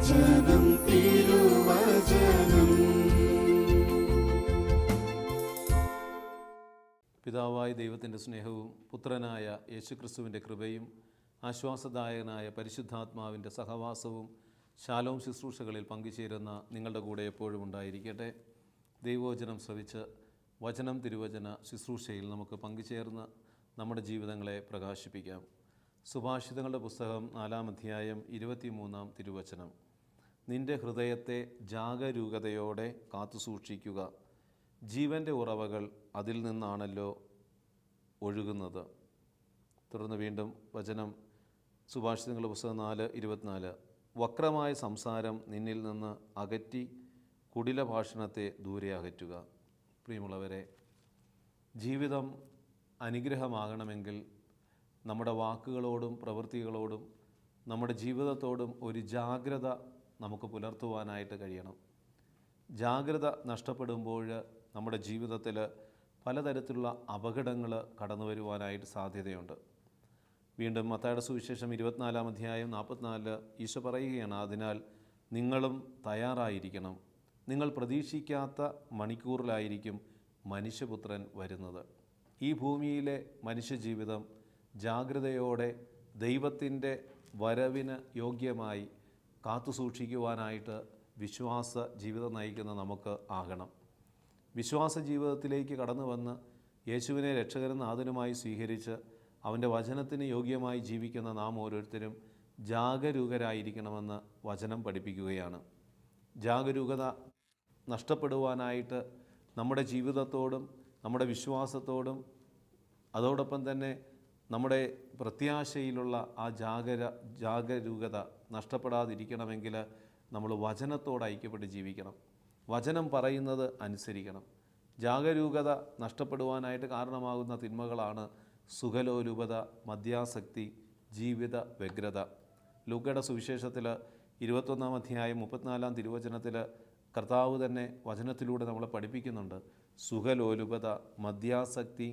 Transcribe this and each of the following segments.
തിരുവചനം തിരുവചനം. പിതാവായ ദൈവത്തിൻ്റെ സ്നേഹവും പുത്രനായ യേശുക്രിസ്തുവിൻ്റെ കൃപയും ആശ്വാസദായകനായ പരിശുദ്ധാത്മാവിൻ്റെ സഹവാസവും ശാലോം ശുശ്രൂഷകളിൽ പങ്കുചേരുന്ന നിങ്ങളുടെ കൂടെ എപ്പോഴും ഉണ്ടായിരിക്കട്ടെ. ദൈവവചനം ശ്രവിച്ച് വചനം തിരുവചന ശുശ്രൂഷയിൽ നമുക്ക് പങ്കുചേർന്ന് നമ്മുടെ ജീവിതങ്ങളെ പ്രകാശിപ്പിക്കാം. സുഭാഷിതങ്ങളുടെ പുസ്തകം 4-ാം അധ്യായം 23-ാം തിരുവചനം. നിന്റെ ഹൃദയത്തെ ജാഗരൂകതയോടെ കാത്തുസൂക്ഷിക്കുക, ജീവൻ്റെ ഉറവകൾ അതിൽ നിന്നാണല്ലോ ഒഴുകുന്നത്. തുടർന്ന് വീണ്ടും വചനം സുഭാഷിതങ്ങളുടെ പുസ്തകം 4:24. വക്രമായ സംസാരം നിന്നിൽ നിന്ന് അകറ്റി കുടില ഭാഷണത്തെ ദൂരെ അകറ്റുക. പ്രിയമുള്ളവരെ, ജീവിതം അനുഗ്രഹമാകണമെങ്കിൽ നമ്മുടെ വാക്കുകളോടും പ്രവൃത്തികളോടും നമ്മുടെ ജീവിതത്തോടും ഒരു ജാഗ്രത നമുക്ക് പുലർത്തുവാനായിട്ട് കഴിയണം. ജാഗ്രത നഷ്ടപ്പെടുമ്പോൾ നമ്മുടെ ജീവിതത്തിൽ പലതരത്തിലുള്ള അപകടങ്ങൾ കടന്നു വരുവാനായിട്ട് സാധ്യതയുണ്ട്. വീണ്ടും മത്തായിയുടെ സുവിശേഷം 24-ാം അധ്യായം 44 ഈശോ പറയുകയാണ്, അതിനാൽ നിങ്ങളും തയ്യാറായിരിക്കണം, നിങ്ങൾ പ്രതീക്ഷിക്കാത്ത മണിക്കൂറിലായിരിക്കും മനുഷ്യപുത്രൻ വരുന്നത്. ഈ ഭൂമിയിലെ മനുഷ്യജീവിതം ജാഗ്രതയോടെ ദൈവത്തിൻ്റെ വരവിന് യോഗ്യമായി കാത്തുസൂക്ഷിക്കുവാനായിട്ട് വിശ്വാസ ജീവിതം നയിക്കുന്ന നമുക്ക് ആകണം. വിശ്വാസ ജീവിതത്തിലേക്ക് കടന്നു വന്ന് യേശുവിനെ രക്ഷകരും നാഥനുമായി സ്വീകരിച്ച് അവൻ്റെ വചനത്തിന് യോഗ്യമായി ജീവിക്കുന്ന നാം ഓരോരുത്തരും ജാഗരൂകരായിരിക്കണമെന്ന് വചനം പഠിപ്പിക്കുകയാണ്. ജാഗരൂകത നഷ്ടപ്പെടുവാനായിട്ട് നമ്മുടെ ജീവിതത്തോടും നമ്മുടെ വിശ്വാസത്തോടും അതോടൊപ്പം തന്നെ നമ്മുടെ പ്രത്യാശയിലുള്ള ആ ജാഗരൂകത നഷ്ടപ്പെടാതിരിക്കണമെങ്കിൽ നമ്മൾ വചനത്തോട് ഐക്യപ്പെട്ട് ജീവിക്കണം. വചനം പറയുന്നത് അനുസരിക്കണം. ജാഗരൂകത നഷ്ടപ്പെടുവാനായിട്ട് കാരണമാകുന്ന തിന്മകളാണ് സുഖലോലുപത, മദ്യാസക്തി, ജീവിത വ്യഗ്രത. ലൂക്കയുടെ സുവിശേഷത്തിൽ 21-ാം അധ്യായം 34-ാം തിരുവചനത്തിൽ കർത്താവ് തന്നെ വചനത്തിലൂടെ നമ്മളെ പഠിപ്പിക്കുന്നുണ്ട്. സുഖലോലുപത, മദ്യാസക്തി,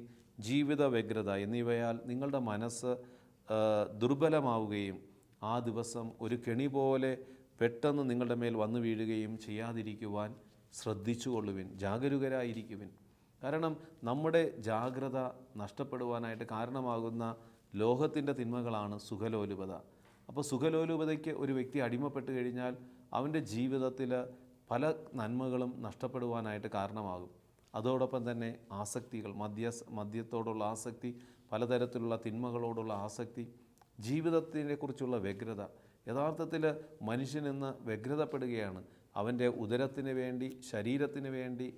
ജീവിത വ്യഗ്രത എന്നിവയാൽ നിങ്ങളുടെ മനസ്സ് ദുർബലമാവുകയും ആ ദിവസം ഒരു കെണി പോലെ പെട്ടെന്ന് നിങ്ങളുടെ മേൽ വന്നു വീഴുകയും ചെയ്യാതിരിക്കുവാൻ ശ്രദ്ധിച്ചുകൊള്ളുവിൻ, ജാഗരൂകരായിരിക്കുവിൻ. കാരണം നമ്മുടെ ജാഗ്രത നഷ്ടപ്പെടുവാനായിട്ട് കാരണമാകുന്ന ലോകത്തിൻ്റെ തിന്മകളാണ് സുഖലോലുപത. അപ്പോൾ സുഖലോലുപതയ്ക്ക് ഒരു വ്യക്തി അടിമപ്പെട്ട് കഴിഞ്ഞാൽ അവൻ്റെ ജീവിതത്തിൽ പല നന്മകളും നഷ്ടപ്പെടുവാനായിട്ട് കാരണമാകും. അതോടൊപ്പം തന്നെ ആസക്തികൾ, മദ്യത്തോടുള്ള ആസക്തി, പലതരത്തിലുള്ള തിന്മകളോടുള്ള ആസക്തി, ജീവിതത്തിനെക്കുറിച്ചുള്ള വ്യഗ്രത. യഥാർത്ഥത്തിൽ മനുഷ്യനിന്ന് വ്യഗ്രതപ്പെടുകയാണ്. അവൻ്റെ ഉദരത്തിന് വേണ്ടി, ശരീരത്തിന് വേണ്ടി,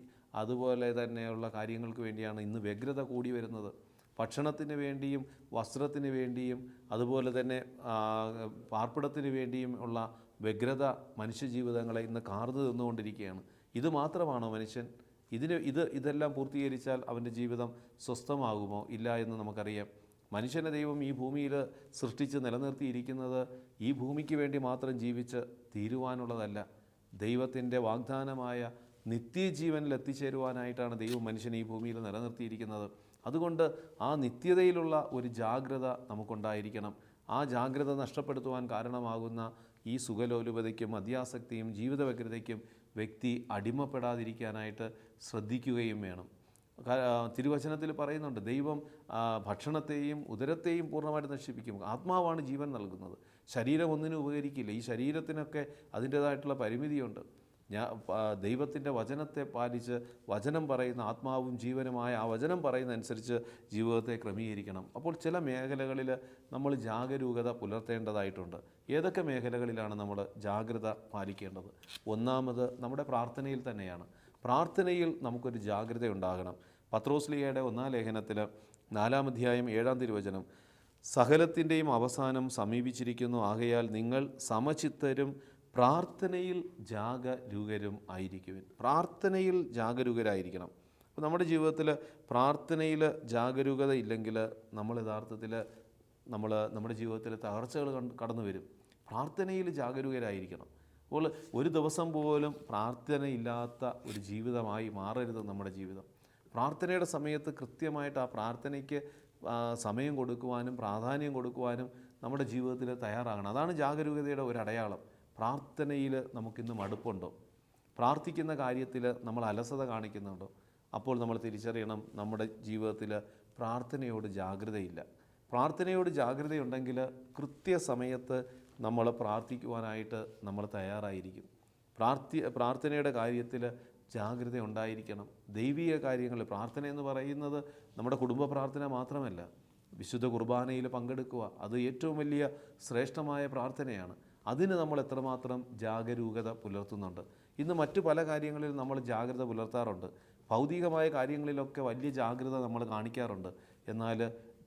അതുപോലെ തന്നെയുള്ള കാര്യങ്ങൾക്ക് വേണ്ടിയാണ് ഇന്ന് വ്യഗ്രത കൂടി വരുന്നത്. ഭക്ഷണത്തിന് വേണ്ടിയും വസ്ത്രത്തിന് വേണ്ടിയും അതുപോലെ തന്നെ പാർപ്പിടത്തിന് വേണ്ടിയും ഉള്ള വ്യഗ്രത മനുഷ്യജീവിതങ്ങളെ ഇന്ന് കാർന്നു തിന്നുകൊണ്ടിരിക്കുകയാണ്. ഇത് മാത്രമാണോ മനുഷ്യൻ? ഇതെല്ലാം പൂർത്തീകരിച്ചാൽ അവൻ്റെ ജീവിതം സ്വസ്ഥമാകുമോ? ഇല്ല എന്ന് നമുക്കറിയാം. മനുഷ്യനെ ദൈവം ഈ ഭൂമിയിൽ സൃഷ്ടിച്ച് നിലനിർത്തിയിരിക്കുന്നത് ഈ ഭൂമിക്ക് വേണ്ടി മാത്രം ജീവിച്ച് തീരുവാനുള്ളതല്ല. ദൈവത്തിൻ്റെ വാഗ്ദാനമായ നിത്യജീവനിൽ എത്തിച്ചേരുവാനായിട്ടാണ് ദൈവം മനുഷ്യനെ ഈ ഭൂമിയിൽ നിലനിർത്തിയിരിക്കുന്നത്. അതുകൊണ്ട് ആ നിത്യതയിലുള്ള ഒരു ജാഗ്രത നമുക്കുണ്ടായിരിക്കണം. ആ ജാഗ്രത നഷ്ടപ്പെടുത്തുവാൻ കാരണമാകുന്ന ഈ സുഖലോലുപതയ്ക്കും മദ്യാസക്തിയും ജീവിത വ്യഗ്രതയ്ക്കും വ്യക്തി അടിമപ്പെടാതിരിക്കാനായിട്ട് ശ്രദ്ധിക്കുകയും വേണം. തിരുവചനത്തിൽ പറയുന്നുണ്ട്, ദൈവം ഭക്ഷണത്തെയും ഉദരത്തെയും പൂർണ്ണമായിട്ട് നശിപ്പിക്കും. ആത്മാവാണ് ജീവൻ നൽകുന്നത്. ശരീരം ഒന്നിനും ഉപകരിക്കില്ല. ഈ ശരീരത്തിനൊക്കെ അതിൻ്റേതായിട്ടുള്ള പരിമിതിയുണ്ട്. ദൈവത്തിൻ്റെ വചനത്തെ പാലിച്ച് വചനം പറയുന്ന ആത്മാവും ജീവനുമായ ആ വചനം പറയുന്നതനുസരിച്ച് ജീവിതത്തെ ക്രമീകരിക്കണം. അപ്പോൾ ചില മേഖലകളിൽ നമ്മൾ ജാഗരൂകത പുലർത്തേണ്ടതായിട്ടുണ്ട്. ഏതൊക്കെ മേഖലകളിലാണ് നമ്മൾ ജാഗ്രത പാലിക്കേണ്ടത്? ഒന്നാമത് നമ്മുടെ പ്രാർത്ഥനയിൽ തന്നെയാണ്. പ്രാർത്ഥനയിൽ നമുക്കൊരു ജാഗ്രത ഉണ്ടാകണം. പത്രോസ്ലീഹയുടെ 1-ാം ലേഖനത്തിൽ 4-ാം അധ്യായം 7-ാം തിരുവചനം, സകലത്തിൻ്റെയും അവസാനം സമീപിച്ചിരിക്കുന്നു, ആകയാൽ നിങ്ങൾ സമചിത്തരും പ്രാർത്ഥനയിൽ ജാഗരൂകരും ആയിരിക്കുവിൻ. പ്രാർത്ഥനയിൽ ജാഗരൂകരായിരിക്കണം. അപ്പോൾ നമ്മുടെ ജീവിതത്തിൽ പ്രാർത്ഥനയിൽ ജാഗരൂകത ഇല്ലെങ്കിൽ നമ്മൾ യഥാർത്ഥത്തിൽ നമ്മുടെ ജീവിതത്തിൽ തകർച്ചകൾ കടന്നു വരും. പ്രാർത്ഥനയിൽ ജാഗരൂകരായിരിക്കണം. അപ്പോൾ ഒരു ദിവസം പോലും പ്രാർത്ഥനയില്ലാത്ത ഒരു ജീവിതമായി മാറരുത് നമ്മുടെ ജീവിതം. പ്രാർത്ഥനയുടെ സമയത്ത് കൃത്യമായിട്ട് ആ പ്രാർത്ഥനയ്ക്ക് സമയം കൊടുക്കുവാനും പ്രാധാന്യം കൊടുക്കുവാനും നമ്മുടെ ജീവിതത്തിൽ തയ്യാറാകണം. അതാണ് ജാഗരൂകതയുടെ ഒരു അടയാളം. പ്രാർത്ഥനയിൽ നമുക്കിന്ന് മടുപ്പുണ്ടോ? പ്രാർത്ഥിക്കുന്ന കാര്യത്തിൽ നമ്മൾ അലസത കാണിക്കുന്നുണ്ടോ? അപ്പോൾ നമ്മൾ തിരിച്ചറിയണം, നമ്മുടെ ജീവിതത്തിൽ പ്രാർത്ഥനയോട് ജാഗ്രതയില്ല. പ്രാർത്ഥനയോട് ജാഗ്രതയുണ്ടെങ്കിൽ കൃത്യസമയത്ത് നമ്മൾ പ്രാർത്ഥിക്കുവാനായിട്ട് നമ്മൾ തയ്യാറായിരിക്കും. പ്രാർത്ഥനയുടെ കാര്യത്തിൽ ജാഗ്രത ഉണ്ടായിരിക്കണം. ദൈവിക കാര്യങ്ങളിൽ പ്രാർത്ഥന എന്ന് പറയുന്നത് നമ്മുടെ കുടുംബ പ്രാർത്ഥന മാത്രമല്ല, വിശുദ്ധ കുർബാനയിൽ പങ്കെടുക്കുക അത് ഏറ്റവും വലിയ ശ്രേഷ്ഠമായ പ്രാർത്ഥനയാണ്. അതിന് നമ്മൾ എത്രമാത്രം ജാഗരൂകത പുലർത്തുന്നുണ്ട്? ഇന്ന് മറ്റു പല കാര്യങ്ങളിൽ നമ്മൾ ജാഗ്രത പുലർത്താറുണ്ട്. ഭൗതികമായ കാര്യങ്ങളിലൊക്കെ വലിയ ജാഗ്രത നമ്മൾ കാണിക്കാറുണ്ട്. എന്നാൽ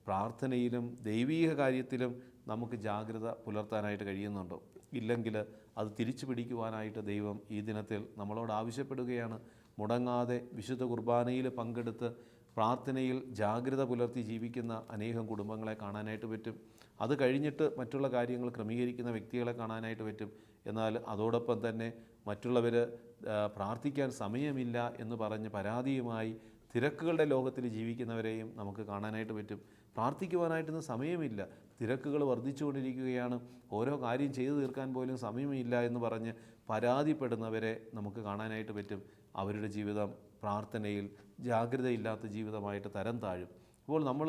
പ്രാർത്ഥനയിലും ദൈവീക കാര്യത്തിലും നമുക്ക് ജാഗ്രത പുലർത്താനായിട്ട് കഴിയുന്നുണ്ടോ? ഇല്ലെങ്കിൽ അത് തിരിച്ചു പിടിക്കുവാനായിട്ട് ദൈവം ഈ ദിനത്തിൽ നമ്മളോട് ആവശ്യപ്പെടുകയാണ്. മുടങ്ങാതെ വിശുദ്ധ കുർബാനയിൽ പങ്കെടുത്ത് പ്രാർത്ഥനയിൽ ജാഗ്രത പുലർത്തി ജീവിക്കുന്ന അനേകം കുടുംബങ്ങളെ കാണാനായിട്ട് പറ്റും. അത് കഴിഞ്ഞിട്ട് മറ്റുള്ള കാര്യങ്ങൾ ക്രമീകരിക്കുന്ന വ്യക്തികളെ കാണാനായിട്ട് പറ്റും. എന്നാൽ അതോടൊപ്പം തന്നെ മറ്റുള്ളവർ പ്രാർത്ഥിക്കാൻ സമയമില്ല എന്ന് പറഞ്ഞ് പരാതിയുമായി തിരക്കുകളുടെ ലോകത്തിൽ ജീവിക്കുന്നവരെയും നമുക്ക് കാണാനായിട്ട് പറ്റും. പ്രാർത്ഥിക്കുവാനായിട്ടൊന്നും സമയമില്ല, തിരക്കുകൾ വർദ്ധിച്ചുകൊണ്ടിരിക്കുകയാണ്, ഓരോ കാര്യം ചെയ്തു തീർക്കാൻ പോലും സമയമില്ല എന്ന് പറഞ്ഞ് പരാതിപ്പെടുന്നവരെ നമുക്ക് കാണാനായിട്ട് പറ്റും. അവരുടെ ജീവിതം പ്രാർത്ഥനയിൽ ജാഗ്രതയില്ലാത്ത ജീവിതമായിട്ട് തരം താഴും. അപ്പോൾ നമ്മൾ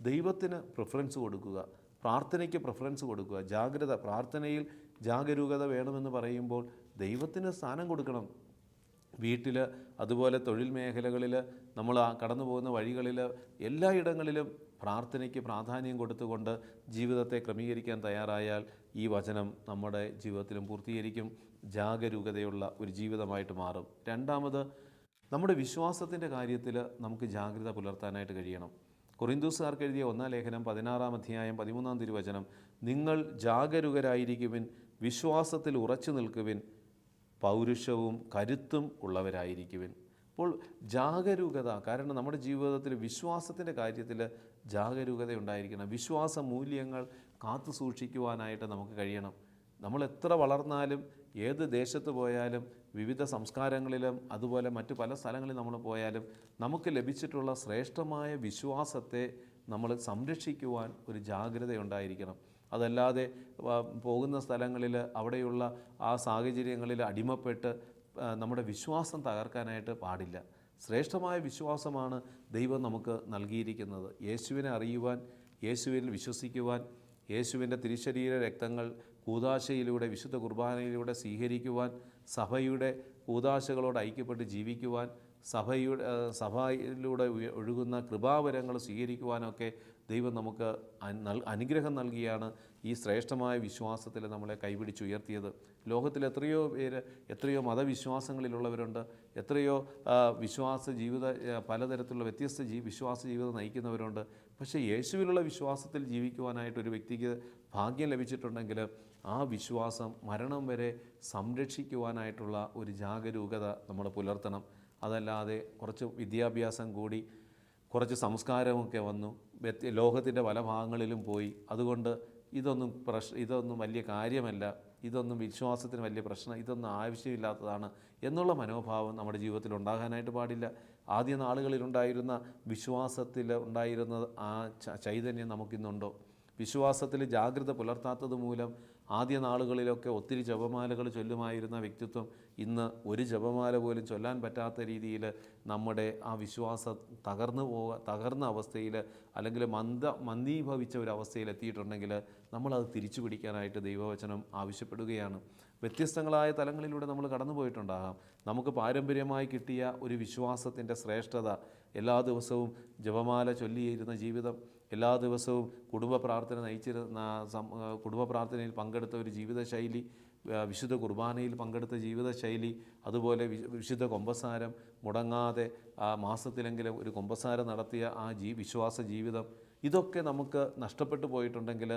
ദൈവത്തിന് പ്രിഫറൻസ് കൊടുക്കുക, പ്രാർത്ഥനയ്ക്ക് പ്രിഫറൻസ് കൊടുക്കുക. പ്രാർത്ഥനയിൽ ജാഗരൂകത വേണമെന്ന് പറയുമ്പോൾ ദൈവത്തിന് സ്ഥാനം കൊടുക്കണം. വീട്ടിൽ, അതുപോലെ തൊഴിൽ മേഖലകളിൽ, നമ്മൾ കടന്നു പോകുന്ന വഴികളിൽ, എല്ലായിടങ്ങളിലും പ്രാർത്ഥനയ്ക്ക് പ്രാധാന്യം കൊടുത്തുകൊണ്ട് ജീവിതത്തെ ക്രമീകരിക്കാൻ തയ്യാറായാൽ ഈ വചനം നമ്മുടെ ജീവിതത്തിലും പൂർത്തീകരിക്കും. ജാഗരൂകതയുള്ള ഒരു ജീവിതമായിട്ട് മാറും. രണ്ടാമത്, നമ്മുടെ വിശ്വാസത്തിൻ്റെ കാര്യത്തിൽ നമുക്ക് ജാഗ്രത പുലർത്താനായിട്ട് കഴിയണം. കൊറിന്തോസുകാർക്ക് എഴുതിയ 1 ലേഖനം 16 അധ്യായം 13 തിരുവചനം, നിങ്ങൾ ജാഗരൂകരായിരിക്കുവിൻ, വിശ്വാസത്തിൽ ഉറച്ചു നിൽക്കുവിൻ, പൗരുഷവും കരുത്തും ഉള്ളവരായിരിക്കുവിൻ. അപ്പോൾ ജാഗരൂകത, കാരണം നമ്മുടെ ജീവിതത്തിൽ വിശ്വാസത്തിൻ്റെ കാര്യത്തിൽ ജാഗരൂകത ഉണ്ടായിരിക്കണം. വിശ്വാസ മൂല്യങ്ങൾ കാത്തു സൂക്ഷിക്കുവാനായിട്ട് നമുക്ക് കഴിയണം. നമ്മൾ എത്ര വളർന്നാലും, ഏത് ദേശത്ത് പോയാലും, വിവിധ സംസ്കാരങ്ങളിലും അതുപോലെ മറ്റു പല സ്ഥലങ്ങളിൽ നമ്മൾ പോയാലും നമുക്ക് ലഭിച്ചിട്ടുള്ള ശ്രേഷ്ഠമായ വിശ്വാസത്തെ നമ്മൾ സംരക്ഷിക്കുവാൻ ഒരു ജാഗ്രത ഉണ്ടായിരിക്കണം. അതല്ലാതെ പോകുന്ന സ്ഥലങ്ങളിൽ അവിടെയുള്ള ആ സാഹചര്യങ്ങളിൽ അടിമപ്പെട്ട് നമ്മുടെ വിശ്വാസം തകർക്കാനായിട്ട് പാടില്ല. ശ്രേഷ്ഠമായ വിശ്വാസമാണ് ദൈവം നമുക്ക് നൽകിയിരിക്കുന്നത്. യേശുവിനെ അറിയുവാൻ, യേശുവിൽ വിശ്വസിക്കുവാൻ, യേശുവിൻ്റെ തിരുശരീര രക്തങ്ങൾ കൂദാശയിലൂടെ, വിശുദ്ധ കുർബാനയിലൂടെ സ്വീകരിക്കുവാൻ, സഭയുടെ കൂദാശകളോട് ഐക്യപ്പെട്ട് ജീവിക്കുവാൻ, സഭയിലൂടെ ഒഴുകുന്ന കൃപാവരങ്ങൾ സ്വീകരിക്കുവാനൊക്കെ ദൈവം നമുക്ക് അനുഗ്രഹം നൽകിയാണ് ഈ ശ്രേഷ്ഠമായ വിശ്വാസത്തിൽ നമ്മളെ കൈപിടിച്ചുയർത്തിയത്. ലോകത്തിൽ എത്രയോ പേര്, എത്രയോ മതവിശ്വാസങ്ങളിലുള്ളവരുണ്ട്, എത്രയോ പലതരത്തിലുള്ള വ്യത്യസ്ത വിശ്വാസ ജീവിതം നയിക്കുന്നവരുണ്ട്. പക്ഷേ യേശുവിലുള്ള വിശ്വാസത്തിൽ ജീവിക്കുവാനായിട്ട് ഒരു വ്യക്തിക്ക് ഭാഗ്യം ലഭിച്ചിട്ടുണ്ടെങ്കിൽ ആ വിശ്വാസം മരണം വരെ സംരക്ഷിക്കുവാനായിട്ടുള്ള ഒരു ജാഗരൂകത നമ്മൾ പുലർത്തണം. അതല്ലാതെ കുറച്ച് വിദ്യാഭ്യാസം കൂടി, കുറച്ച് സംസ്കാരമൊക്കെ വന്നു, ലോകത്തിൻ്റെ പല ഭാഗങ്ങളിലും പോയി, അതുകൊണ്ട് ഇതൊന്നും വലിയ കാര്യമല്ല, ഇതൊന്നും വിശ്വാസത്തിന് വലിയ പ്രശ്നം, ഇതൊന്നും ആവശ്യമില്ലാത്തതാണ് എന്നുള്ള മനോഭാവം നമ്മുടെ ജീവിതത്തിൽ ഉണ്ടാകാനായിട്ട് പാടില്ല. ആദ്യ നാളുകളിലുണ്ടായിരുന്ന വിശ്വാസത്തിൽ ഉണ്ടായിരുന്ന ആ ചൈതന്യം നമുക്കിന്നുണ്ടോ? വിശ്വാസത്തിൽ ജാഗ്രത പുലർത്താത്തത് മൂലം ആദ്യ നാളുകളിലൊക്കെ ഒത്തിരി ജപമാലകൾ ചൊല്ലുമായിരുന്ന വ്യക്തിത്വം ഇന്ന് ഒരു ജപമാല പോലും ചൊല്ലാൻ പറ്റാത്ത രീതിയിൽ നമ്മുടെ ആ വിശ്വാസം തകർന്ന അവസ്ഥയിൽ, അല്ലെങ്കിൽ മന്ദീഭവിച്ച ഒരു അവസ്ഥയിൽ എത്തിയിട്ടുണ്ടെങ്കിൽ നമ്മളത് തിരിച്ചു പിടിക്കാനായിട്ട് ദൈവവചനം ആവശ്യപ്പെടുകയാണ്. വ്യത്യസ്തങ്ങളായ തലങ്ങളിലൂടെ നമ്മൾ കടന്നു പോയിട്ടുണ്ടാകാം. നമുക്ക് പാരമ്പര്യമായി കിട്ടിയ ഒരു വിശ്വാസത്തിൻ്റെ ശ്രേഷ്ഠത, എല്ലാ ദിവസവും ജപമാല ചൊല്ലിയിരുന്ന ജീവിതം, എല്ലാ ദിവസവും കുടുംബ പ്രാർത്ഥനയിൽ പങ്കെടുത്ത ഒരു ജീവിതശൈലി, വിശുദ്ധ കുർബാനയിൽ പങ്കെടുത്ത ജീവിതശൈലി, അതുപോലെ വിശുദ്ധ കൊമ്പസാരം മുടങ്ങാതെ മാസത്തിലെങ്കിലും ഒരു കൊമ്പസാരം നടത്തിയ ആ വിശ്വാസ ജീവിതം, ഇതൊക്കെ നമുക്ക് നഷ്ടപ്പെട്ടു പോയിട്ടുണ്ടെങ്കിൽ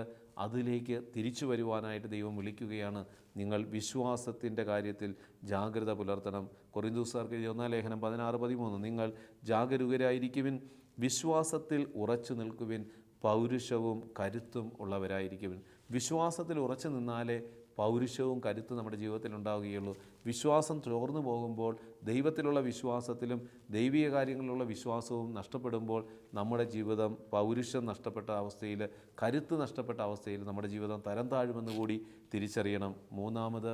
അതിലേക്ക് തിരിച്ചു വരുവാനായിട്ട് ദൈവം വിളിക്കുകയാണ്. നിങ്ങൾ വിശ്വാസത്തിൻ്റെ കാര്യത്തിൽ ജാഗ്രത പുലർത്തണം. കൊറിന്തോസുകാർക്ക് 1 ലേഖനം 16-13, നിങ്ങൾ ജാഗരൂകരായിരിക്കുവിൻ, വിശ്വാസത്തിൽ ഉറച്ചു നിൽക്കുവിൻ, പൗരുഷവും കരുത്തും ഉള്ളവരായിരിക്കുവിൻ. വിശ്വാസത്തിൽ ഉറച്ചു നിന്നാലേ പൗരുഷവും കരുത്തും നമ്മുടെ ജീവിതത്തിൽ ഉണ്ടാവുകയുള്ളൂ. വിശ്വാസം ചോർന്നു പോകുമ്പോൾ, ദൈവത്തിലുള്ള വിശ്വാസത്തിലും ദൈവിക കാര്യങ്ങളിലുള്ള വിശ്വാസവും നഷ്ടപ്പെടുമ്പോൾ നമ്മുടെ ജീവിതം പൗരുഷം നഷ്ടപ്പെട്ട അവസ്ഥയിൽ, കരുത്ത് നഷ്ടപ്പെട്ട അവസ്ഥയിൽ നമ്മുടെ ജീവിതം തരം താഴുമെന്ന് കൂടി തിരിച്ചറിയണം. മൂന്നാമത്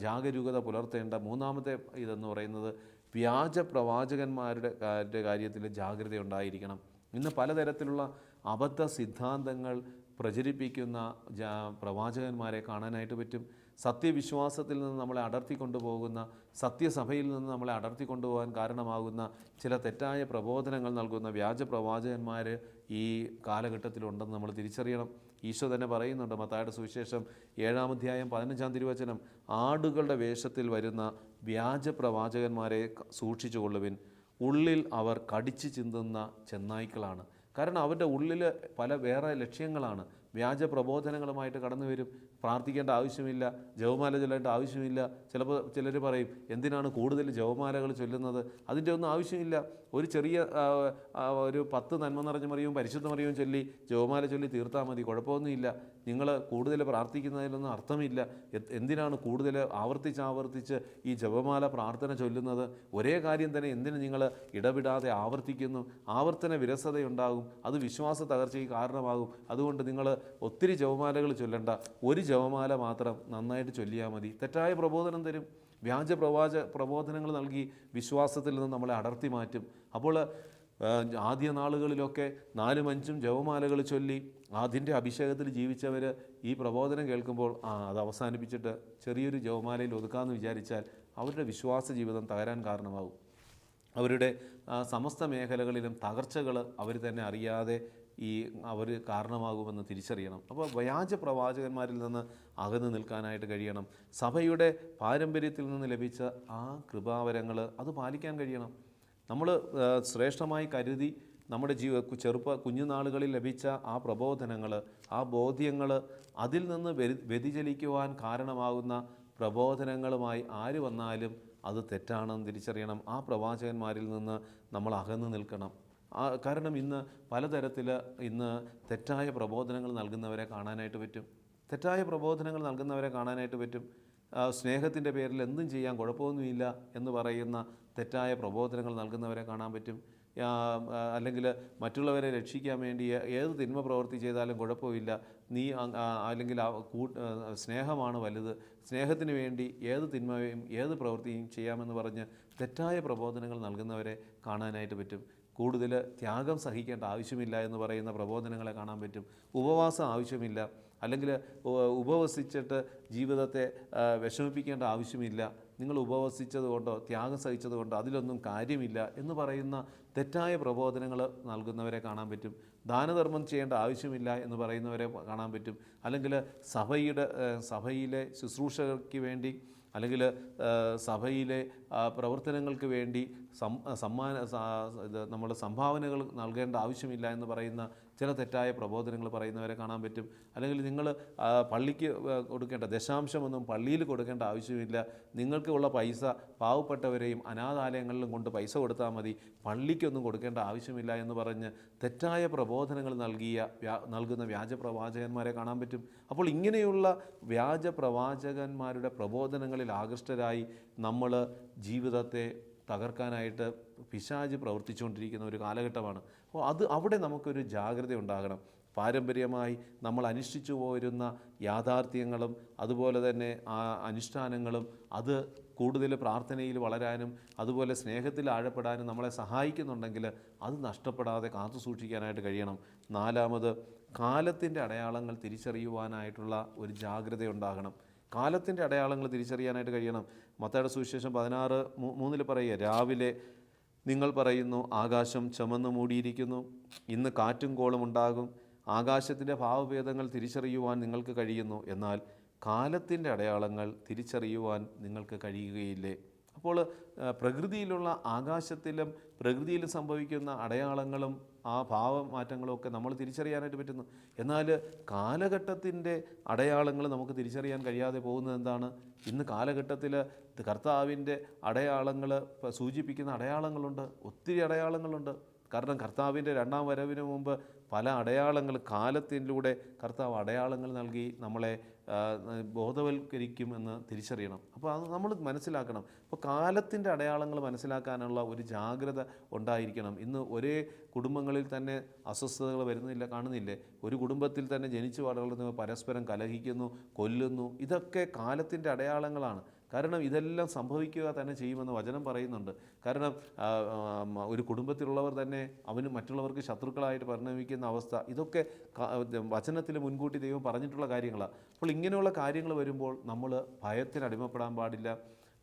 ജാഗരൂകത പുലർത്തേണ്ട മൂന്നാമത്തെ ഇതെന്ന് പറയുന്നത് വ്യാജ പ്രവാചകന്മാരുടെ കാര്യത്തിൽ ജാഗ്രത ഉണ്ടായിരിക്കണം. ഇന്ന് പലതരത്തിലുള്ള അബദ്ധ സിദ്ധാന്തങ്ങൾ പ്രചരിപ്പിക്കുന്ന പ്രവാചകന്മാരെ കാണാനായിട്ട് പറ്റും. സത്യവിശ്വാസത്തിൽ നിന്ന് നമ്മളെ അടർത്തിക്കൊണ്ടുപോകുന്ന, സത്യസഭയിൽ നിന്ന് നമ്മളെ അടർത്തിക്കൊണ്ടുപോകാൻ കാരണമാകുന്ന ചില തെറ്റായ പ്രബോധനങ്ങൾ നൽകുന്ന വ്യാജ പ്രവാചകന്മാർ ഈ കാലഘട്ടത്തിലുണ്ടെന്ന് നമ്മൾ തിരിച്ചറിയണം. ഈശോ തന്നെ പറയുന്നുണ്ട്, മത്തായിയുടെ സുവിശേഷം 7-ാം അധ്യായം 15-ാം തിരുവചനം, ആടുകളുടെ വേഷത്തിൽ വരുന്ന വ്യാജ പ്രവാചകന്മാരെ സൂക്ഷിച്ചുകൊള്ളുവിൻ, ഉള്ളിൽ അവർ കടിച്ചു ചിന്തുന്ന ചെന്നായ്ക്കളാണ്. കാരണം അവരുടെ ഉള്ളിൽ പല വേറെ ലക്ഷ്യങ്ങളാണ്. വ്യാജ പ്രബോധനങ്ങളുമായിട്ട് കടന്നു വരും. പ്രാർത്ഥിക്കേണ്ട ആവശ്യമില്ല, ജപമാല ചൊല്ലേണ്ട ആവശ്യമില്ല. ചിലപ്പോൾ ചിലർ പറയും, എന്തിനാണ് കൂടുതൽ ജപമാലകൾ ചൊല്ലുന്നത്? അതിൻ്റെ ഒന്നും ആവശ്യമില്ല. ഒരു ചെറിയ ഒരു 10 നന്മ നിറഞ്ഞ മറിയവും പരിശുദ്ധ മറിയവും ചൊല്ലി ജപമാല ചൊല്ലി തീർത്താൽ മതി, കുഴപ്പമൊന്നുമില്ല. നിങ്ങൾ കൂടുതൽ പ്രാർത്ഥിക്കുന്നതിലൊന്നും അർത്ഥമില്ല. എന്തിനാണ് കൂടുതൽ ആവർത്തിച്ച് ഈ ജപമാല പ്രാർത്ഥന ചൊല്ലുന്നത്? ഒരേ കാര്യം തന്നെ എന്തിന് നിങ്ങൾ ഇടവിടാതെ ആവർത്തിക്കുന്നു? ആവർത്തന വിരസതയുണ്ടാകും, അത് വിശ്വാസ തകർച്ചയ്ക്ക് കാരണമാകും. അതുകൊണ്ട് നിങ്ങൾ ഒത്തിരി ജപമാലകൾ ചൊല്ലണ്ട, ഒരു ജപമാല മാത്രം നന്നായിട്ട് ചൊല്ലിയാൽ മതി. തെറ്റായ പ്രബോധനം തരും. വ്യാജ പ്രബോധനങ്ങൾ നൽകി വിശ്വാസത്തിൽ നിന്ന് നമ്മളെ അടർത്തി മാറ്റും. അപ്പോൾ ആദ്യ നാളുകളിലൊക്കെ 4-5 ജപമാലകൾ ചൊല്ലി അതിൻ്റെ അഭിഷേകത്തിൽ ജീവിച്ചവർ ഈ പ്രബോധനം കേൾക്കുമ്പോൾ അത് അവസാനിപ്പിച്ചിട്ട് ചെറിയൊരു ജപമാലയിൽ ഒതുക്കാമെന്ന് വിചാരിച്ചാൽ അവരുടെ വിശ്വാസ ജീവിതം തകരാൻ കാരണമാകും. അവരുടെ സമസ്ത മേഖലകളിലും തകർച്ചകൾ അവർ തന്നെ അറിയാതെ അവർ കാരണമാകുമെന്ന് തിരിച്ചറിയണം. അപ്പോൾ വ്യാജ പ്രവാചകന്മാരിൽ നിന്ന് അകന്നു നിൽക്കാനായിട്ട് കഴിയണം. സഭയുടെ പാരമ്പര്യത്തിൽ നിന്ന് ലഭിച്ച ആ കൃപാവരങ്ങൾ അത് പാലിക്കാൻ കഴിയണം. നമ്മൾ ശ്രേഷ്ഠമായി കരുതി നമ്മുടെ കുഞ്ഞുനാളുകളിൽ ലഭിച്ച ആ പ്രബോധനങ്ങൾ, ആ ബോധ്യങ്ങൾ, അതിൽ നിന്ന് വ്യതിചലിക്കുവാൻ കാരണമാകുന്ന പ്രബോധനങ്ങളുമായി ആര് വന്നാലും അത് തെറ്റാണെന്ന് തിരിച്ചറിയണം. ആ പ്രവാചകന്മാരിൽ നിന്ന് നമ്മൾ അകന്നു നിൽക്കണം. കാരണം ഇന്ന് പലതരത്തിൽ തെറ്റായ പ്രബോധനങ്ങൾ നൽകുന്നവരെ കാണാനായിട്ട് പറ്റും. സ്നേഹത്തിൻ്റെ പേരിൽ എന്തും ചെയ്യാൻ കുഴപ്പമൊന്നുമില്ല എന്ന് പറയുന്ന തെറ്റായ പ്രബോധനങ്ങൾ നൽകുന്നവരെ കാണാൻ പറ്റും. അല്ലെങ്കിൽ മറ്റുള്ളവരെ രക്ഷിക്കാൻ വേണ്ടി ഏത് തിന്മ പ്രവൃത്തി ചെയ്താലും കുഴപ്പമില്ല, നീ അല്ലെങ്കിൽ സ്നേഹമാണ് വലുത്, സ്നേഹത്തിന് വേണ്ടി ഏത് തിന്മയും ഏത് പ്രവൃത്തിയും ചെയ്യാമെന്ന് പറഞ്ഞ് തെറ്റായ പ്രബോധനങ്ങൾ നൽകുന്നവരെ കാണാനായിട്ട് പറ്റും. കൂടുതൽ ത്യാഗം സഹിക്കേണ്ട ആവശ്യമില്ല എന്ന് പറയുന്ന പ്രബോധനങ്ങളെ കാണാൻ പറ്റും. ഉപവാസം ആവശ്യമില്ല, അല്ലെങ്കിൽ ഉപവസിച്ചിട്ട് ജീവിതത്തെ വിഷമിപ്പിക്കേണ്ട ആവശ്യമില്ല, നിങ്ങൾ ഉപവസിച്ചത് കൊണ്ടോ ത്യാഗം സഹിച്ചത് കൊണ്ടോ അതിലൊന്നും കാര്യമില്ല എന്ന് പറയുന്ന തെറ്റായ പ്രബോധനങ്ങൾ നൽകുന്നവരെ കാണാൻ പറ്റും. ദാനധർമ്മം ചെയ്യേണ്ട ആവശ്യമില്ല എന്ന് പറയുന്നവരെ കാണാൻ പറ്റും. അല്ലെങ്കിൽ സഭയിലെ ശുശ്രൂഷകർക്ക് വേണ്ടി, അല്ലെങ്കിൽ സഭയിലെ പ്രവർത്തനങ്ങൾക്ക് വേണ്ടി നമ്മൾ സംഭാവനകൾ നൽകേണ്ട ആവശ്യമില്ല എന്ന് പറയുന്ന ചില തെറ്റായ പ്രബോധനങ്ങൾ പറയുന്നവരെ കാണാൻ പറ്റും. അല്ലെങ്കിൽ നിങ്ങൾ പള്ളിക്ക് കൊടുക്കേണ്ട ദശാംശമൊന്നും പള്ളിയിൽ കൊടുക്കേണ്ട ആവശ്യമില്ല, നിങ്ങൾക്കുള്ള പൈസ പാവപ്പെട്ടവരെയും അനാഥാലയങ്ങളിലും കൊണ്ട് പൈസ കൊടുത്താൽ മതി, പള്ളിക്കൊന്നും കൊടുക്കേണ്ട ആവശ്യമില്ല എന്ന് പറഞ്ഞ് തെറ്റായ പ്രബോധനങ്ങൾ നൽകുന്ന വ്യാജ പ്രവാചകന്മാരെ കാണാൻ പറ്റും. അപ്പോൾ ഇങ്ങനെയുള്ള വ്യാജ പ്രവാചകന്മാരുടെ പ്രബോധനങ്ങളിൽ ആകൃഷ്ടരായി നമ്മൾ ജീവിതത്തെ തകർക്കാനായിട്ട് പിശാച് പ്രവർത്തിച്ചുകൊണ്ടിരിക്കുന്ന ഒരു കാലഘട്ടമാണ്. അപ്പോൾ അവിടെ നമുക്കൊരു ജാഗ്രത ഉണ്ടാകണം. പാരമ്പര്യമായി നമ്മൾ അനുഷ്ഠിച്ചു പോരുന്ന യാഥാർത്ഥ്യങ്ങളും അതുപോലെ തന്നെ ആ അനുഷ്ഠാനങ്ങളും അത് കൂടുതൽ പ്രാർത്ഥനയിൽ വളരാനും അതുപോലെ സ്നേഹത്തിൽ ആഴപ്പെടാനും നമ്മളെ സഹായിക്കുന്നുണ്ടെങ്കിൽ അത് നഷ്ടപ്പെടാതെ കാത്തു സൂക്ഷിക്കാനായിട്ട് കഴിയണം. 4, കാലത്തിൻ്റെ അടയാളങ്ങൾ തിരിച്ചറിയുവാനായിട്ടുള്ള ഒരു ജാഗ്രത ഉണ്ടാകണം. കാലത്തിൻ്റെ അടയാളങ്ങൾ തിരിച്ചറിയാനായിട്ട് കഴിയണം. മത്തായിയുടെ സുവിശേഷം 16:3 പറയുക, രാവിലെ നിങ്ങൾ പറയുന്നു ആകാശം ചുമന്ന് മൂടിയിരിക്കുന്നു, ഇന്ന് കാറ്റും കോളും ഉണ്ടാകും, ആകാശത്തിൻ്റെ ഭാവഭേദങ്ങൾ തിരിച്ചറിയുവാൻ നിങ്ങൾക്ക് കഴിയുന്നു, എന്നാൽ കാലത്തിൻ്റെ അടയാളങ്ങൾ തിരിച്ചറിയുവാൻ നിങ്ങൾക്ക് കഴിയുകയില്ലേ. അപ്പോൾ പ്രകൃതിയിലുള്ള ആകാശത്തിലും പ്രകൃതിയിലും സംഭവിക്കുന്ന അടയാളങ്ങളും ആ ഭാവമാറ്റങ്ങളും ഒക്കെ നമ്മൾ തിരിച്ചറിയാനായിട്ട് പറ്റുന്നു. എന്നാൽ കാലഘട്ടത്തിൻ്റെ അടയാളങ്ങൾ നമുക്ക് തിരിച്ചറിയാൻ കഴിയാതെ പോകുന്നത് എന്താണ്? ഇന്ന് കാലഘട്ടത്തിൽ കർത്താവിൻ്റെ അടയാളങ്ങൾ സൂചിപ്പിക്കുന്ന അടയാളങ്ങളുണ്ട്, ഒത്തിരി അടയാളങ്ങളുണ്ട്. കാരണം കർത്താവിൻ്റെ 2ാം വരവിന് മുമ്പ് പല അടയാളങ്ങൾ കാലത്തിലൂടെ കർത്താവ് അടയാളങ്ങൾ നൽകി നമ്മളെ ബോധവൽക്കരിക്കുമെന്ന് തിരിച്ചറിയണം. അപ്പോൾ അത് നമ്മൾ മനസ്സിലാക്കണം. അപ്പോൾ കാലത്തിൻ്റെ അടയാളങ്ങൾ മനസ്സിലാക്കാനുള്ള ഒരു ജാഗ്രത ഉണ്ടായിരിക്കണം. ഇന്ന് ഒരേ കുടുംബങ്ങളിൽ തന്നെ അസ്വസ്ഥതകൾ വരുന്നില്ല, കാണുന്നില്ലേ? ഒരു കുടുംബത്തിൽ തന്നെ ജനിച്ചു വളർന്നവർ പരസ്പരം കലഹിക്കുന്നു, കൊല്ലുന്നു. ഇതൊക്കെ കാലത്തിൻ്റെ അടയാളങ്ങളാണ്. കാരണം ഇതെല്ലാം സംഭവിക്കുക തന്നെ ചെയ്യുമെന്ന് വചനം പറയുന്നുണ്ട്. കാരണം ഒരു കുടുംബത്തിലുള്ളവർ തന്നെ അവന് മറ്റുള്ളവർക്ക് ശത്രുക്കളായിട്ട് പരിണമിക്കുന്ന അവസ്ഥ, ഇതൊക്കെ വചനത്തിൽ മുൻകൂട്ടി ദൈവം പറഞ്ഞിട്ടുള്ള കാര്യങ്ങളാണ്. അപ്പോൾ ഇങ്ങനെയുള്ള കാര്യങ്ങൾ വരുമ്പോൾ നമ്മൾ ഭയത്തിന് അടിമപ്പെടാൻ പാടില്ല,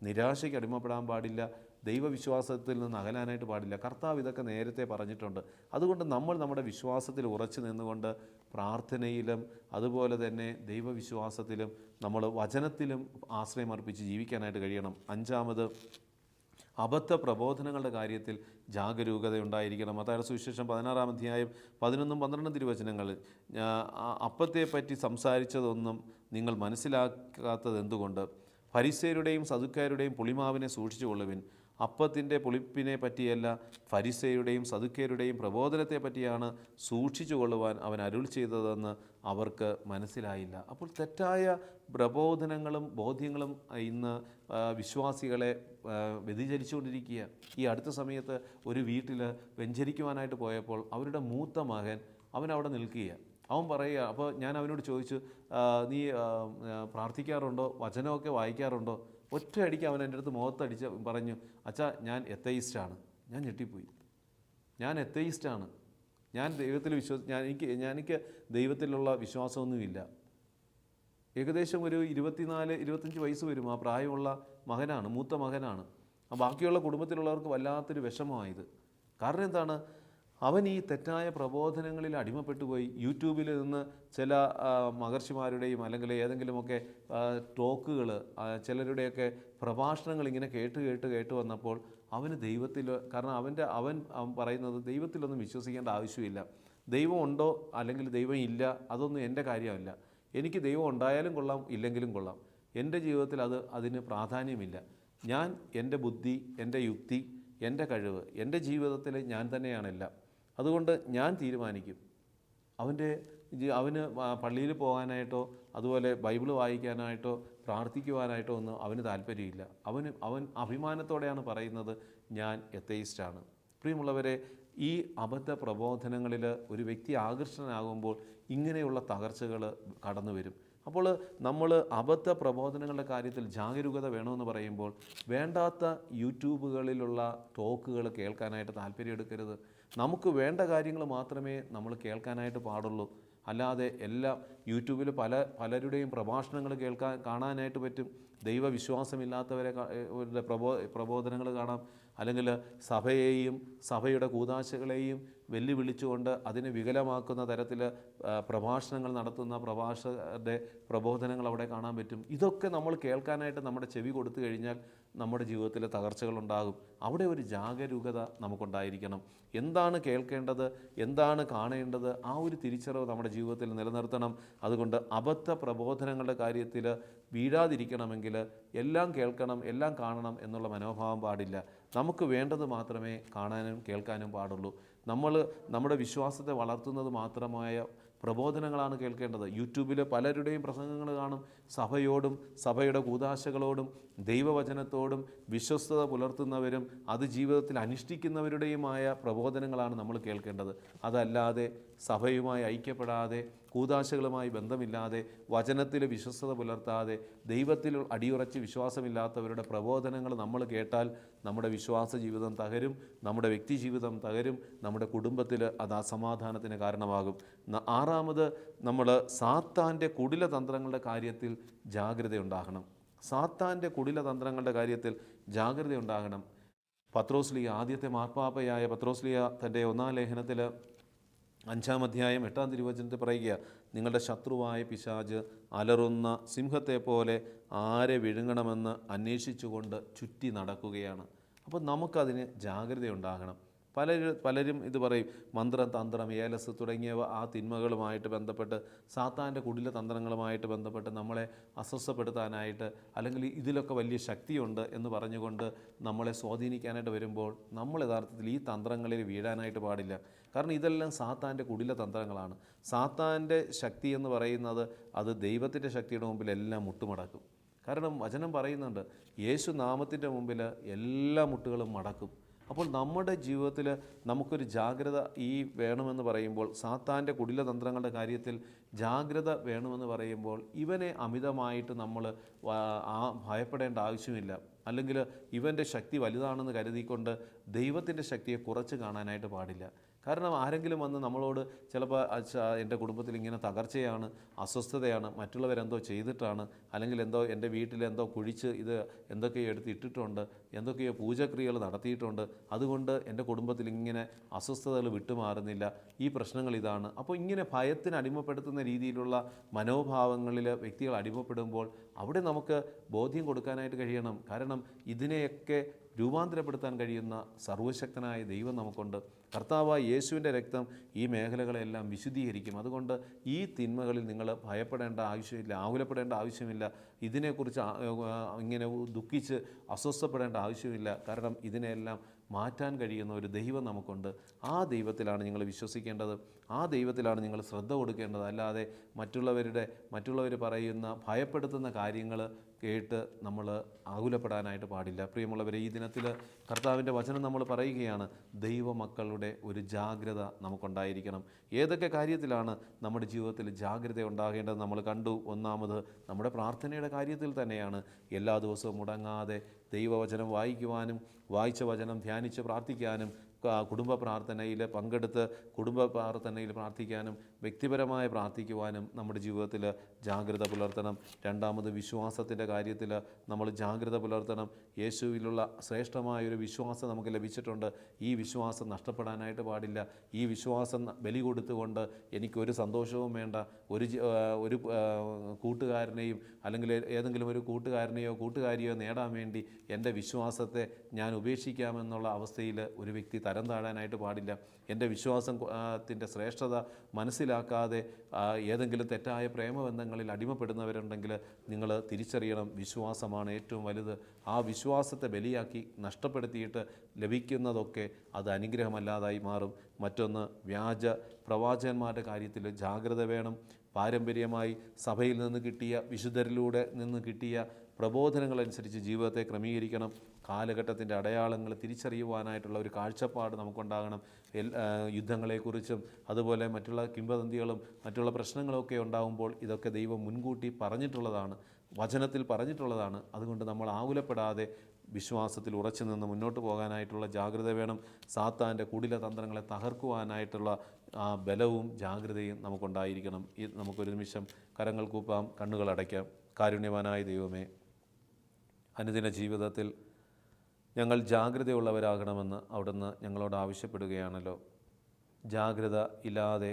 നിരാശയ്ക്ക് അടിമപ്പെടാൻ പാടില്ല, ദൈവവിശ്വാസത്തിൽ നിന്ന് അകലാനായിട്ട് പാടില്ല. കർത്താവ് ഇതൊക്കെ നേരത്തെ പറഞ്ഞിട്ടുണ്ട്. അതുകൊണ്ട് നമ്മൾ നമ്മുടെ വിശ്വാസത്തിൽ ഉറച്ചു നിന്നുകൊണ്ട് പ്രാർത്ഥനയിലും അതുപോലെ തന്നെ ദൈവവിശ്വാസത്തിലും നമ്മൾ വചനത്തിലും ആശ്രയമർപ്പിച്ച് ജീവിക്കാനായിട്ട് കഴിയണം. അഞ്ചാമത്, അബദ്ധ പ്രബോധനങ്ങളുടെ കാര്യത്തിൽ ജാഗരൂകതയുണ്ടായിരിക്കണം. മത്തായിയുടെ സുവിശേഷം 16-ാം അധ്യായം 11-12 തിരുവചനങ്ങളിൽ അപ്പത്തെപ്പറ്റി സംസാരിച്ചതൊന്നും നിങ്ങൾ മനസ്സിലാക്കാത്തത് എന്തുകൊണ്ട്? ഫരിസേയരുടെയും സദുക്കാരുടെയും പുളിമാവിനെ സൂക്ഷിച്ചുകൊള്ളുവിൻ. അപ്പത്തിൻ്റെ പുളിപ്പിനെ പറ്റിയല്ല, ഫരിസേയരുടെയും സദുക്കരുടെയും പ്രബോധനത്തെ പറ്റിയാണ് സൂക്ഷിച്ചു കൊള്ളുവാൻ അവൻ അരുൾ ചെയ്തതെന്ന് അവർക്ക് മനസ്സിലായില്ല. അപ്പോൾ തെറ്റായ പ്രബോധനങ്ങളും ബോധ്യങ്ങളും ഇന്ന് വിശ്വാസികളെ വ്യതിചലിച്ചുകൊണ്ടിരിക്കുക. ഈ അടുത്ത സമയത്ത് ഒരു വീട്ടിൽ വെഞ്ചരിക്കുവാനായിട്ട് പോയപ്പോൾ അവരുടെ മൂത്ത മകൻ അവനവിടെ നിൽക്കുക. അവൻ പറയുക, അപ്പോൾ ഞാൻ അവനോട് ചോദിച്ചു, നീ പ്രാർത്ഥിക്കാറുണ്ടോ, വചനമൊക്കെ വായിക്കാറുണ്ടോ? ഒറ്റയടിക്ക് അവൻ എൻ്റെ അടുത്ത് മുഖത്തടിച്ച് പറഞ്ഞു, അച്ഛാ ഞാൻ എത്തയിസ്റ്റാണ്. ഞാൻ ഞെട്ടിപ്പോയി. ഞാൻ എത്തയിസ്റ്റാണ്, ഞാൻ ദൈവത്തിൽ എനിക്ക് ദൈവത്തിലുള്ള വിശ്വാസമൊന്നുമില്ല. ഏകദേശം ഒരു 24-25 വയസ്സ് വരും. ആ പ്രായമുള്ള മകനാണ്, മൂത്ത മകനാണ്. ബാക്കിയുള്ള കുടുംബത്തിലുള്ളവർക്ക് വല്ലാത്തൊരു വിഷമമായത്. കാരണം എന്താണ്? അവൻ ഈ തെറ്റായ പ്രബോധനങ്ങളിൽ അടിമപ്പെട്ടു പോയി. യൂട്യൂബിൽ നിന്ന് ചില മഹർഷിമാരുടെയും അല്ലെങ്കിൽ ഏതെങ്കിലുമൊക്കെ ടോക്കുകൾ, ചിലരുടെയൊക്കെ പ്രഭാഷണങ്ങൾ ഇങ്ങനെ കേട്ട് വന്നപ്പോൾ അവന് ദൈവത്തിൽ, കാരണം അവൻ പറയുന്നത് ദൈവത്തിലൊന്നും വിശ്വസിക്കേണ്ട ആവശ്യമില്ല. ദൈവം ഉണ്ടോ അല്ലെങ്കിൽ ദൈവം ഇല്ല, അതൊന്നും എൻ്റെ കാര്യമല്ല. എനിക്ക് ദൈവം ഉണ്ടായാലും കൊള്ളാം, ഇല്ലെങ്കിലും കൊള്ളാം. എൻ്റെ ജീവിതത്തിൽ അതിന് പ്രാധാന്യമില്ല. ഞാൻ എൻ്റെ ബുദ്ധി, എൻ്റെ യുക്തി, എൻ്റെ കഴിവ്, എൻ്റെ ജീവിതത്തിൽ ഞാൻ തന്നെയാണെല്ലാം. അതുകൊണ്ട് ഞാൻ തീരുമാനിക്കും. അവന് പള്ളിയിൽ പോകാനായിട്ടോ അതുപോലെ ബൈബിൾ വായിക്കാനായിട്ടോ പ്രാർത്ഥിക്കുവാനായിട്ടോ ഒന്നും അവന് താല്പര്യമില്ല. അവൻ അഭിമാനത്തോടെയാണ് പറയുന്നത്, ഞാൻ എത്തയിസ്റ്റാണ്. പ്രിയമുള്ളവരെ, ഈ അബദ്ധ പ്രബോധനങ്ങളിൽ ഒരു വ്യക്തി ആകർഷണനാകുമ്പോൾ ഇങ്ങനെയുള്ള തകർച്ചകൾ കടന്നു വരും. അപ്പോൾ നമ്മൾ അബദ്ധ പ്രബോധനങ്ങളുടെ കാര്യത്തിൽ ജാഗരൂകത വേണമെന്ന് പറയുമ്പോൾ വേണ്ടാത്ത യൂട്യൂബുകളിലുള്ള ടോക്കുകൾ കേൾക്കാനായിട്ട് താല്പര്യമെടുക്കരുത്. നമുക്ക് വേണ്ട കാര്യങ്ങൾ മാത്രമേ നമ്മൾ കേൾക്കാനായിട്ട് പാടുള്ളൂ. അല്ലാതെ യൂട്യൂബിൽ പലരുടെയും പ്രഭാഷണങ്ങൾ കാണാനായിട്ട് പറ്റും. ദൈവവിശ്വാസമില്ലാത്തവരെ പ്രബോധനങ്ങൾ കാണാം. അല്ലെങ്കിൽ സഭയെയും സഭയുടെ കൂദാശകളെയും വെല്ലുവിളിച്ചുകൊണ്ട് അതിനെ വികലമാക്കുന്ന തരത്തിൽ പ്രഭാഷണങ്ങൾ നടത്തുന്ന പ്രഭാഷകരുടെ പ്രബോധനങ്ങൾ അവിടെ കാണാൻ പറ്റും. ഇതൊക്കെ നമ്മൾ കേൾക്കാനായിട്ട് നമ്മുടെ ചെവി കൊടുത്തു കഴിഞ്ഞാൽ നമ്മുടെ ജീവിതത്തിൽ തകർച്ചകളുണ്ടാകും. അവിടെ ഒരു ജാഗരൂകത നമുക്കുണ്ടായിരിക്കണം. എന്താണ് കേൾക്കേണ്ടത്, എന്താണ് കാണേണ്ടത്, ആ ഒരു തിരിച്ചറിവ് നമ്മുടെ ജീവിതത്തിൽ നിലനിർത്തണം. അതുകൊണ്ട് അബദ്ധ പ്രബോധനങ്ങളുടെ കാര്യത്തിൽ വീഴാതിരിക്കണമെങ്കിൽ എല്ലാം കേൾക്കണം, എല്ലാം കാണണം എന്നുള്ള മനോഭാവം പാടില്ല. നമുക്ക് വേണ്ടത് മാത്രമേ കാണാനും കേൾക്കാനും പാടുള്ളൂ. നമ്മുടെ വിശ്വാസത്തെ വളർത്തുന്നത് മാത്രമായ പ്രബോധനങ്ങളാണ് കേൾക്കേണ്ടത്. യൂട്യൂബിൽ പലരുടെയും പ്രസംഗങ്ങൾ കാണും. സഭയോടും സഭയുടെ കൂദാശകളോടും ദൈവവചനത്തോടും വിശ്വസ്തത പുലർത്തുന്നവരും അത് ജീവിതത്തിൽ അനുഷ്ഠിക്കുന്നവരുടെയുമായ പ്രബോധനങ്ങളാണ് നമ്മൾ കേൾക്കേണ്ടത്. അതല്ലാതെ സഭയുമായി ഐക്യപ്പെടാതെ, കൂദാശകളുമായി ബന്ധമില്ലാതെ, വചനത്തിൽ വിശ്വസ്തത പുലർത്താതെ, ദൈവത്തിൽ അടിയുറച്ച് വിശ്വാസമില്ലാത്തവരുടെ പ്രബോധനങ്ങൾ നമ്മൾ കേട്ടാൽ നമ്മുടെ വിശ്വാസ ജീവിതം തകരും, നമ്മുടെ വ്യക്തി ജീവിതം തകരും, നമ്മുടെ കുടുംബത്തിൽ അത് അസമാധാനത്തിന് കാരണമാകും. ആറാമത്, നമ്മൾ സാത്താൻ്റെ കുടിലതന്ത്രങ്ങളുടെ കാര്യത്തിൽ ജാഗ്രതയുണ്ടാകണം. സാത്താൻ്റെ കുടിലതന്ത്രങ്ങളുടെ കാര്യത്തിൽ ജാഗ്രതയുണ്ടാകണം. പത്രോസ്ലിയ, ആദ്യത്തെ മാർപ്പാപ്പയായ പത്രോസ്ലിയ തൻ്റെ 1-ാം ലേഖനത്തിൽ 5-ാം അധ്യായം 8-ാം തിരുവചനത്തിൽ പറയുക, നിങ്ങളുടെ ശത്രുവായ പിശാച് അലറുന്ന സിംഹത്തെപ്പോലെ ആരെ വിഴുങ്ങണമെന്ന് അന്വേഷിച്ചുകൊണ്ട് ചുറ്റി നടക്കുകയാണ്. അപ്പോൾ നമുക്കതിന് ജാഗ്രതയുണ്ടാകണം. പലരും ഇത് പറയും, മന്ത്രം, തന്ത്രം, ഏലസ് തുടങ്ങിയവ ആ തിന്മകളുമായിട്ട് ബന്ധപ്പെട്ട്, സാത്താൻ്റെ കുടില തന്ത്രങ്ങളുമായിട്ട് ബന്ധപ്പെട്ട് നമ്മളെ അസ്വസ്ഥപ്പെടുത്താനായിട്ട്, അല്ലെങ്കിൽ ഇതിലൊക്കെ വലിയ ശക്തിയുണ്ട് എന്ന് പറഞ്ഞുകൊണ്ട് നമ്മളെ സ്വാധീനിക്കാനായിട്ട് വരുമ്പോൾ നമ്മൾ യഥാർത്ഥത്തിൽ ഈ തന്ത്രങ്ങളിൽ വീഴാനായിട്ട് പാടില്ല. കാരണം ഇതെല്ലാം സാത്താൻ്റെ കുടില തന്ത്രങ്ങളാണ്. സാത്താൻ്റെ ശക്തി എന്ന് പറയുന്നത് അത് ദൈവത്തിൻ്റെ ശക്തിയുടെ മുമ്പിൽ എല്ലാം മുട്ടുമടക്കും. കാരണം വചനം പറയുന്നുണ്ട്, യേശു നാമത്തിൻ്റെ മുമ്പിൽ എല്ലാ മുട്ടുകളും മടക്കും. അപ്പോൾ നമ്മുടെ ജീവിതത്തിൽ നമുക്കൊരു ജാഗ്രത ഈ വേണമെന്ന് പറയുമ്പോൾ, സാത്താൻ്റെ കുടില തന്ത്രങ്ങളുടെ കാര്യത്തിൽ ജാഗ്രത വേണമെന്ന് പറയുമ്പോൾ, ഇവനെ അമിതമായിട്ട് നമ്മൾ ഭയപ്പെടേണ്ട ആവശ്യമില്ല. അല്ലെങ്കിൽ ഇവൻ്റെ ശക്തി വലുതാണെന്ന് കരുതിക്കൊണ്ട് ദൈവത്തിൻ്റെ ശക്തിയെ കുറച്ച് കാണാനായിട്ട് പാടില്ല. കാരണം ആരെങ്കിലും വന്ന് നമ്മളോട് ചിലപ്പോൾ എൻ്റെ കുടുംബത്തിൽ ഇങ്ങനെ തകർച്ചയാണ്, അസ്വസ്ഥതയാണ്, മറ്റുള്ളവരെന്തോ ചെയ്തിട്ടാണ്, അല്ലെങ്കിൽ എന്തോ എൻ്റെ വീട്ടിലെന്തോ കുഴിച്ച് ഇത് എന്തൊക്കെയോ എടുത്ത് ഇട്ടിട്ടുണ്ട്, എന്തൊക്കെയോ പൂജക്രിയകൾ നടത്തിയിട്ടുണ്ട്, അതുകൊണ്ട് എൻ്റെ കുടുംബത്തിൽ ഇങ്ങനെ അസ്വസ്ഥതകൾ വിട്ടുമാറുന്നില്ല, ഈ പ്രശ്നങ്ങൾ ഇതാണ്. അപ്പോൾ ഇങ്ങനെ ഭയത്തിന് അടിമപ്പെടുത്തുന്ന രീതിയിലുള്ള മനോഭാവങ്ങളിൽ വ്യക്തികൾ അടിമപ്പെടുമ്പോൾ അവിടെ നമുക്ക് ബോധ്യം കൊടുക്കാനായിട്ട് കഴിയണം. കാരണം ഇതിനെയൊക്കെ രൂപാന്തരപ്പെടുത്താൻ കഴിയുന്ന സർവശക്തനായ ദൈവം നമുക്കുണ്ട്. കർത്താവായ യേശുവിൻ്റെ രക്തം ഈ മേഖലകളെല്ലാം വിശുദ്ധീകരിക്കും. അതുകൊണ്ട് ഈ തിന്മകളിൽ നിങ്ങൾ ഭയപ്പെടേണ്ട ആവശ്യമില്ല, ആകുലപ്പെടേണ്ട ആവശ്യമില്ല, ഇതിനെക്കുറിച്ച് ഇങ്ങനെ ദുഃഖിച്ച് അസ്വസ്ഥപ്പെടേണ്ട ആവശ്യമില്ല. കാരണം ഇതിനെല്ലാം മാറ്റാൻ കഴിയുന്ന ഒരു ദൈവം നമുക്കുണ്ട്. ആ ദൈവത്തിലാണ് നിങ്ങൾ വിശ്വസിക്കേണ്ടത്, ആ ദൈവത്തിലാണ് നിങ്ങൾ ശ്രദ്ധ കൊടുക്കേണ്ടത്. അല്ലാതെ മറ്റുള്ളവർ പറയുന്ന ഭയപ്പെടുത്തുന്ന കാര്യങ്ങൾ കേട്ട് നമ്മൾ ആകുലപ്പെടാനായിട്ട് പാടില്ല. പ്രിയമുള്ളവരെ, ഈ ദിനത്തിൽ കർത്താവിൻ്റെ വചനം നമ്മൾ പറയുകയാണ്, ദൈവമക്കളുടെ ഒരു ജാഗ്രത നമുക്കുണ്ടായിരിക്കണം. ഏതൊക്കെ കാര്യത്തിലാണ് നമ്മുടെ ജീവിതത്തിൽ ജാഗ്രത ഉണ്ടാകേണ്ടത് നമ്മൾ കണ്ടു. ഒന്നാമത് നമ്മുടെ പ്രാർത്ഥനയുടെ കാര്യത്തിൽ തന്നെയാണ്. എല്ലാ ദിവസവും മുടങ്ങാതെ ദൈവവചനം വായിക്കുവാനും, വായിച്ച വചനം ധ്യാനിച്ച് പ്രാർത്ഥിക്കാനും, കുടുംബ പ്രാർത്ഥനയിൽ പങ്കെടുത്ത് കുടുംബ പ്രാർത്ഥനയിൽ പ്രാർത്ഥിക്കാനും, വ്യക്തിപരമായി പ്രാർത്ഥിക്കുവാനും നമ്മുടെ ജീവിതത്തിൽ ജാഗ്രത പുലർത്തണം. രണ്ടാമത് വിശ്വാസത്തിൻ്റെ കാര്യത്തിൽ നമ്മൾ ജാഗ്രത പുലർത്തണം. യേശുവിലുള്ള ശ്രേഷ്ഠമായൊരു വിശ്വാസം നമുക്ക് ലഭിച്ചിട്ടുണ്ട്. ഈ വിശ്വാസം നഷ്ടപ്പെടാനായിട്ട് പാടില്ല. ഈ വിശ്വാസം ബലി കൊടുത്തുകൊണ്ട് എനിക്കൊരു സന്തോഷവും വേണ്ട, ഒരു കൂട്ടുകാരനെയും അല്ലെങ്കിൽ ഏതെങ്കിലും ഒരു കൂട്ടുകാരനെയോ കൂട്ടുകാരിയോ നേടാൻ വേണ്ടി എൻ്റെ വിശ്വാസത്തെ ഞാൻ ഉപേക്ഷിക്കാമെന്നുള്ള അവസ്ഥയിൽ ഒരു വ്യക്തി തരം താഴാനായിട്ട് പാടില്ല. എൻ്റെ വിശ്വാസത്തിൻ്റെ ശ്രേഷ്ഠത മനസ്സിലാക്കാതെ ഏതെങ്കിലും തെറ്റായ പ്രേമബന്ധങ്ങളിൽ അടിമപ്പെടുന്നവരുണ്ടെങ്കിൽ നിങ്ങൾ തിരിച്ചറിയണം, വിശ്വാസമാണ് ഏറ്റവും വലുത്. ആ വിശ്വാസത്തെ ബലിയാക്കി നഷ്ടപ്പെടുത്തിയിട്ട് ലഭിക്കുന്നതൊക്കെ അത് അനുഗ്രഹമല്ലാതായി മാറും. മറ്റൊന്ന്, വ്യാജ പ്രവാചകന്മാരുടെ കാര്യത്തിൽ ജാഗ്രത വേണം. പാരമ്പര്യമായി സഭയിൽ നിന്ന് കിട്ടിയ, വിശുദ്ധരിലൂടെ നിന്ന് കിട്ടിയ പ്രബോധനങ്ങളനുസരിച്ച് ജീവിതത്തെ ക്രമീകരിക്കണം. കാലഘട്ടത്തിൻ്റെ അടയാളങ്ങൾ തിരിച്ചറിയുവാനായിട്ടുള്ള ഒരു കാഴ്ചപ്പാട് നമുക്കുണ്ടാകണം. യുദ്ധങ്ങളെക്കുറിച്ചും അതുപോലെ മറ്റുള്ള കിംവദന്തികളും മറ്റുള്ള പ്രശ്നങ്ങളൊക്കെ ഉണ്ടാകുമ്പോൾ ഇതൊക്കെ ദൈവം മുൻകൂട്ടി പറഞ്ഞിട്ടുള്ളതാണ്, വചനത്തിൽ പറഞ്ഞിട്ടുള്ളതാണ്. അതുകൊണ്ട് നമ്മൾ ആകുലപ്പെടാതെ വിശ്വാസത്തിൽ ഉറച്ചു നിന്ന് മുന്നോട്ട് പോകാനായിട്ടുള്ള ജാഗ്രത വേണം. സാത്താൻ്റെ കുടില തന്ത്രങ്ങളെ തകർക്കുവാനായിട്ടുള്ള ബലവും ജാഗ്രതയും നമുക്കുണ്ടായിരിക്കണം. നമുക്കൊരു നിമിഷം കരങ്ങൾ കൂപ്പാം, കണ്ണുകൾ അടയ്ക്കാം. കാരുണ്യവാനായ ദൈവമേ, അനുദിന ജീവിതത്തിൽ ഞങ്ങൾ ജാഗ്രതയുള്ളവരാകണമെന്ന് അവിടുന്ന് ഞങ്ങളോട് ആവശ്യപ്പെടുകയാണല്ലോ. ജാഗ്രത ഇല്ലാതെ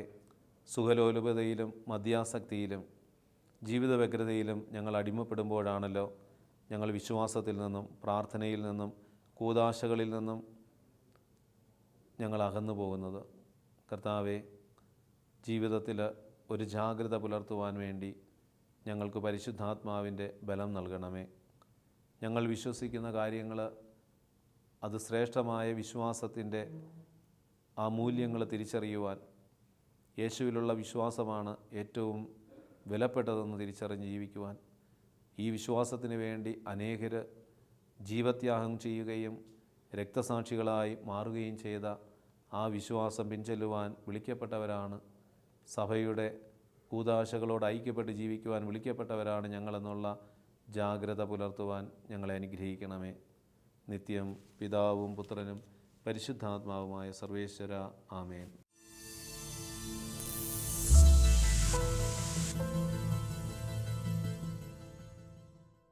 സുഖലോലുപതയിലും മദ്യാസക്തിയിലും ജീവിത വ്യഗ്രതയിലും ഞങ്ങൾ അടിമപ്പെടുമ്പോഴാണല്ലോ ഞങ്ങൾ വിശ്വാസത്തിൽ നിന്നും പ്രാർത്ഥനയിൽ നിന്നും കൂദാശകളിൽ നിന്നും ഞങ്ങൾ അകന്നു പോകുന്നത്. കർത്താവെ, ജീവിതത്തിൽ ഒരു ജാഗ്രത പുലർത്തുവാൻ വേണ്ടി ഞങ്ങൾക്ക് പരിശുദ്ധാത്മാവിൻ്റെ ബലം നൽകണമേ. ഞങ്ങൾ വിശ്വസിക്കുന്ന കാര്യങ്ങൾ അത് ശ്രേഷ്ഠമായ വിശ്വാസത്തിൻ്റെ ആ മൂല്യങ്ങൾ തിരിച്ചറിയുവാൻ, യേശുവിലുള്ള വിശ്വാസമാണ് ഏറ്റവും വിലപ്പെട്ടതെന്ന് തിരിച്ചറിഞ്ഞ് ജീവിക്കുവാൻ, ഈ വിശ്വാസത്തിന് വേണ്ടി അനേകർ ജീവത്യാഗം ചെയ്യുകയും രക്തസാക്ഷികളായി മാറുകയും ചെയ്ത ആ വിശ്വാസം പിൻചെല്ലുവാൻ വിളിക്കപ്പെട്ടവരാണ്. സഭയുടെ കൂദാശകളോട് ഐക്യപ്പെട്ട് ജീവിക്കുവാൻ വിളിക്കപ്പെട്ടവരാണ് ഞങ്ങളെന്നുള്ള ജാഗ്രത പുലർത്തുവാൻ ഞങ്ങളെ അനുഗ്രഹിക്കണമേ. നിത്യം പിതാവും പുത്രനും പരിശുദ്ധാത്മാവുമായ സർവേശ്വര, ആമേൻ.